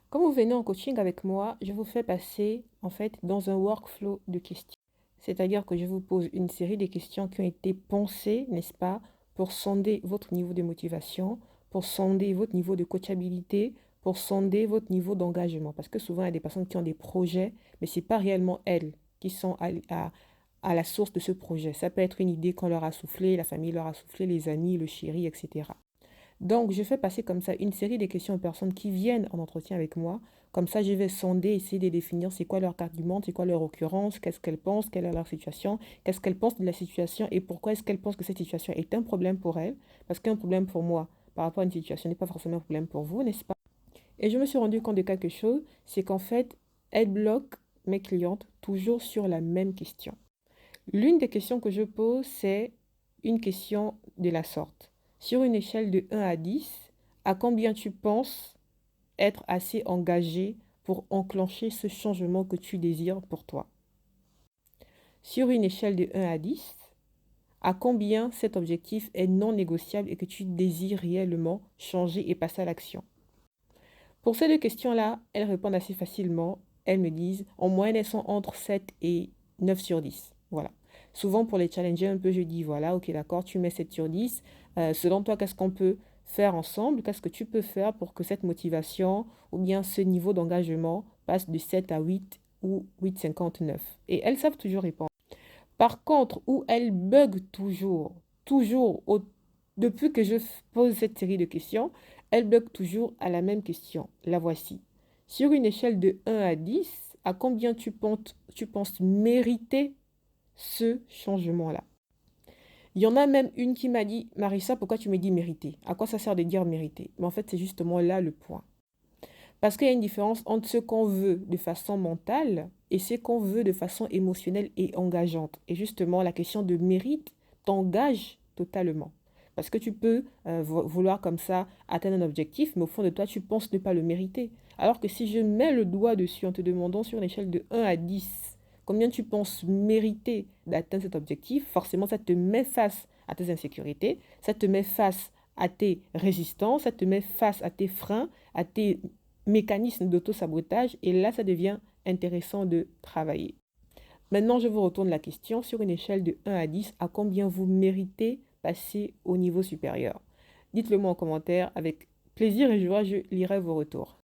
Quand vous venez en coaching avec moi, je vous fais passer en fait dans un workflow de questions. C'est-à-dire que je vous pose une série de questions qui ont été pensées, n'est-ce pas, pour sonder votre niveau de motivation, pour sonder votre niveau de coachabilité, pour sonder votre niveau d'engagement. Parce que souvent, il y a des personnes qui ont des projets, mais ce n'est pas réellement elles qui sont à la source de ce projet. Ça peut être une idée qu'on leur a soufflé, la famille leur a soufflé, les amis, le chéri, etc. Donc, je fais passer comme ça une série de questions aux personnes qui viennent en entretien avec moi. Comme ça, je vais sonder, essayer de définir c'est quoi leur carte du monde, c'est quoi leur occurrence, qu'est-ce qu'elles pensent, quelle est leur situation, qu'est-ce qu'elles pensent de la situation et pourquoi est-ce qu'elles pensent que cette situation est un problème pour elles. Parce qu'un problème pour moi par rapport à une situation n'est pas forcément un problème pour vous, n'est-ce pas? Et je me suis rendu compte de quelque chose, c'est qu'en fait, elles bloquent mes clientes toujours sur la même question. L'une des questions que je pose, c'est une question de la sorte. Sur une échelle de 1 à 10, à combien tu penses être assez engagé pour enclencher ce changement que tu désires pour toi? Sur une échelle de 1 à 10, à combien cet objectif est non négociable et que tu désires réellement changer et passer à l'action? Pour ces deux questions-là, elles répondent assez facilement. Elles me disent, en moyenne, elles sont entre 7 et 9 sur 10. Voilà. Souvent, pour les challenger un peu, je dis, voilà, ok, d'accord, tu mets 7 sur 10. Selon toi, qu'est-ce qu'on peut faire ensemble? Qu'est-ce que tu peux faire pour que cette motivation ou bien ce niveau d'engagement passe de 7 à 8 ou 8,59? Et elles savent toujours répondre. Par contre, où elles bug toujours, depuis que je pose cette série de questions, elles bug toujours à la même question. La voici. Sur une échelle de 1 à 10, à combien tu penses mériter ce changement-là? Il y en a même une qui m'a dit, Marissa, pourquoi tu me dis mériter? À quoi ça sert de dire mériter? Mais en fait, c'est justement là le point. Parce qu'il y a une différence entre ce qu'on veut de façon mentale et ce qu'on veut de façon émotionnelle et engageante. Et justement, la question de mérite t'engage totalement. Parce que tu peux vouloir comme ça atteindre un objectif, mais au fond de toi, tu penses ne pas le mériter. Alors que si je mets le doigt dessus en te demandant sur une échelle de 1 à 10, combien tu penses mériter d'atteindre cet objectif, forcément, ça te met face à tes insécurités, ça te met face à tes résistances, ça te met face à tes freins, à tes mécanisme d'auto-sabotage et là, ça devient intéressant de travailler. Maintenant, je vous retourne la question sur une échelle de 1 à 10, à combien vous méritez passer au niveau supérieur? Dites-le moi en commentaire avec plaisir et joie, je lirai vos retours.